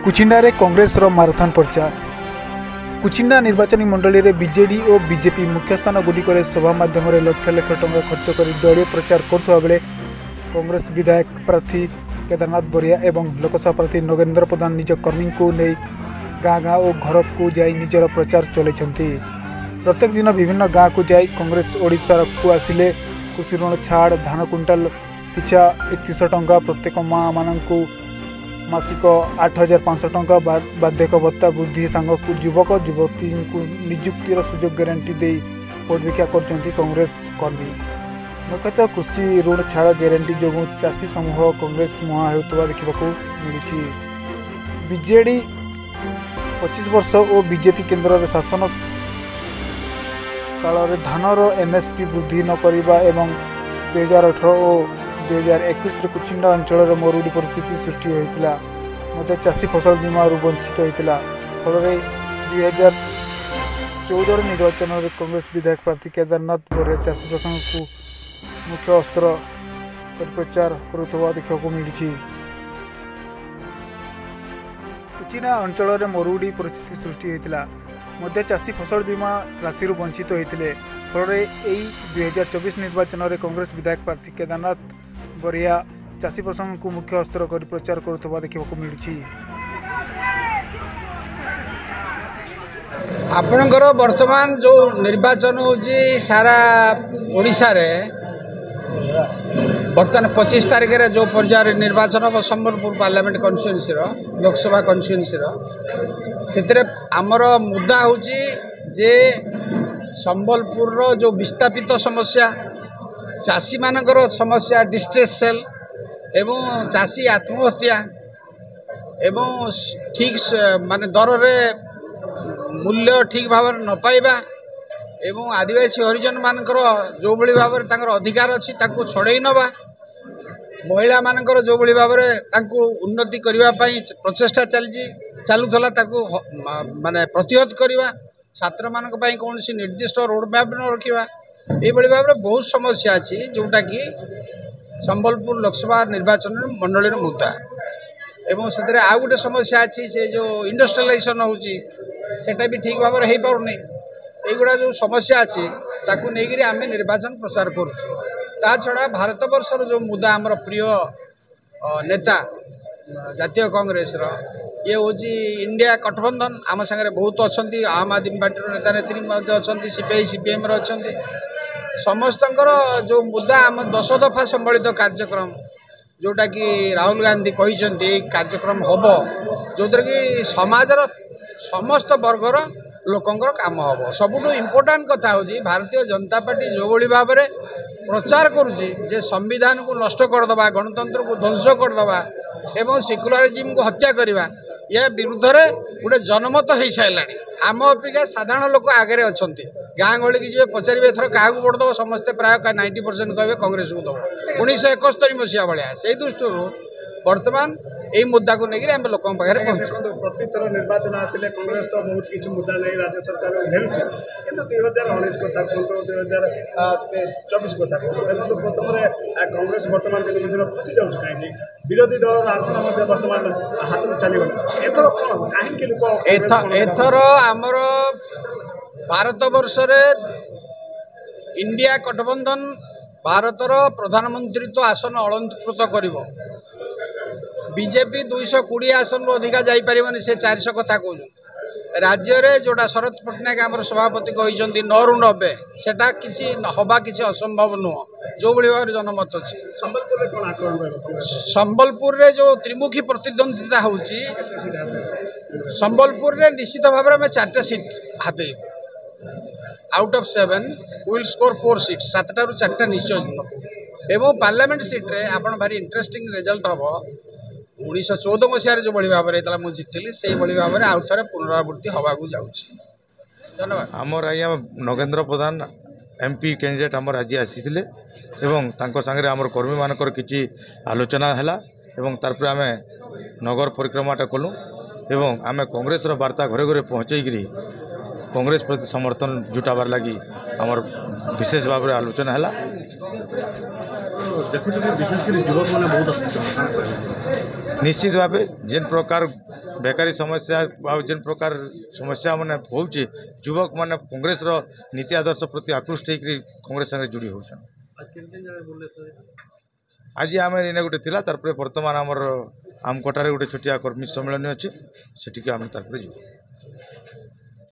Kuchinda Congress marathon प्रचार कुचिंडा निर्वाचन मंडली में बीजेडी और बीजेपी मुख्य स्थान गुड़िक सभा मध्यम लक्ष लक्ष टंका खर्च कर दलीय प्रचार करुवा बेले कांग्रेस विधायक प्रार्थी केदारनाथ बरिया एवं लोकसभा प्रार्थी नगेंद्र प्रधान निज कर्मी को नहीं गाँ गाँ और घर को जाई निजर प्रचार चलती। प्रत्येक दिन विभिन्न गाँ को जाई कांग्रेस ओडिशा को आसिले कृषि ऋण छाड़ धान क्विंटाल पिछा 3100 टंका प्रत्येक माँ मान मासिक 8500 टंका बार्धक्य भत्ता वृद्धि सांगक युवक युवती को निजुक्तिर सुजोग गारंटी दे भोट भिक्षा कर कांग्रेस कर्मी। मुख्यतः कृषि ऋण छाड़ गारंटी जो चाषी समूह कांग्रेस मुहां होता देखा मिली। बीजेडी 25 वर्ष और बीजेपी केन्द्र में शासन काल में धानर एमएसपी वृद्धि न करवा एवं 2018 और 2021 कुचिंडा अंचल मरुड़ी परिस्थिति सृष्टि होता चाषी फसल बीमा वंचित होता फल 2014 निर्वाचन में कांग्रेस विधायक प्रार्थी केदारनाथ बरिया चाषी प्रसंग को मुख्य अस्त्र कर प्रचार करुवा देखा मिली। कुचिंडा अंचल में मरुड़ी परिस्थिति सृष्टि होता चाषी फसल बीमा राशि वंचित होते फल 2024 निर्वाचन में कांग्रेस विधायक प्रार्थी केदारनाथ बरिया चाषी प्रसंग को मुख्य अस्त्र कर प्रचार करुवा देखा मिली। आपणकर वर्तमान जो निर्वाचन होची सारा ओडिशा रे वर्तमान 25 तारीख रे जो पर्यायर निर्वाचन हम Sambalpur parliament constituency Lok Sabha constituency से आमर मुद्दा होची जे संबलपुर रो जो विस्थापित समस्या चाषी मानकर समस्या डिस्ट्रेस सेल एवं चाषी आत्महत्या एवं ठीक माने दर रे मूल्य ठीक भाव न पाइबा एवं आदिवासी हरिजन मानकर जो भली भाव में अधिकार अच्छी ताकू छड़े नवा महिला मानकर जो भली भाव में उन्नति करने प्रचेषा चलूला माने प्रतिहत करवा छात्र मान कौन सी निर्दिष्ट रोड मैप न रखा ये भाव में बहुत समस्या अच्छी जोटा कि संबलपुर लोकसभा निर्वाचन मंडली मुद्दा एवं से आउ गोटे समस्या अच्छी से जो इंडस्ट्रियलाइजेशन होटा भी ठीक भाव में हो पारनी युवा जो समस्या अच्छी ताकू नहीं आम निर्वाचन प्रचार करा छड़ा भारत वर्षर जो मुद्दा आमर प्रिय नेता जातीय कांग्रेस ये हूँ इंडिया गठबंधन आम सागर बहुत अच्छा आम आदमी पार्टी नेता नेत्री अच्छा सीपीआई सीपीएम अच्छा समस्त जो मुद्दा आम 10 दफा संबलित कार्यक्रम जोटा कि राहुल गांधी कहते कार्यक्रम हम जो कि समाजर समस्त वर्गर लोकंर काम हम सबुठ इम्पोर्टाट कथा हूँ भारतीय जनता पार्टी जो भली भाव में प्रचार करुच्ची जे संविधान को नष्ट करदे गणतंत्र को ध्वंस करदे एवं सेक्युलरिज्म को हत्या करवा या विरुद्ध में गोटे जनमत हो सारा आम अपेक्षा साधारण लोक आगे अच्छा गाँ गहली की जी पचारे एथर क्या भोट दब समस्ते प्राय 90% कहे कांग्रेस को दब 1971 मसीहा भाया से दृष्टि बर्तमान यही मुद्दा को लेकर आम लोक पाखे पहुँचु। प्रति थर निर्वाचन आसिले कांग्रेस तो बहुत किसी मुद्दा नहीं राज्य सरकार घेरुचे किंतु 2019 कथा कहतु 2024 कथा कहतु देखो प्रथम कांग्रेस बर्तमान दिन दिन खसी जाऊँ कहीं विरोधी दल आसन बर्तमान हाथ में चलीगला एथर कौन कहीं लोक एथर आमर भारत वर्ष इंडिया गठबंधन भारतर प्रधानमंत्री आसन अलंकृत कर बीजेपी 220 आसन रु अधिका जापरि से 400 कथा कहते राज्य रे जोड़ा शरद पट्टनायक आम सभापति कहते 9 रु 90 सेटा किसी हवा किसी असंभव नुह जो भाई भाव जनमत अच्छी संबलपुर रे जो त्रिमुखी प्रतिद्वंदिता होची संबलपुर रे निश्चित भाव में 4टा सीट हाथ out of 7 will score 4 seat 7टा रु 4टा निश्चय एवं पार्लियामेंट सीट रे आपन भारी इंटरेस्टिंग रिजल्ट हम 1914 मसीह जो भाई भाव में मुझे जीतली से भाई भाव में आउ थे पुनरावृत्ति हवा को जाऊँगी। धन्यवाद। आमर आज्ञा नगेंद्र प्रधान एमपी कैंडिडेट आमर आज आसी सागर आमर कर्मी मानकर किसी आलोचना है तार आम नगर परिक्रमाटा कलु एवं आम कांग्रेस वार्ता घरे घरे पहुँचेकरी कांग्रेस प्रति समर्थन जुटाबार लगी आमर विशेष भाव में आलोचना है। विशेषकर युवक मैंने बहुत निश्चित भाव जेन प्रकार बेकारी समस्या जेन प्रकार समस्या मैंने होची युवक मैंने कांग्रेस नीति आदर्श प्रति आकृष्ट होकर कांग्रेस संगे जोड़ी होछन। आज आम इने गोटे थिला तारपरे वर्तमान आमर आमकोटारे गोटे छोटिया कर्मी सम्मेलन अच्छे सेटिके आम तारपरे जीव।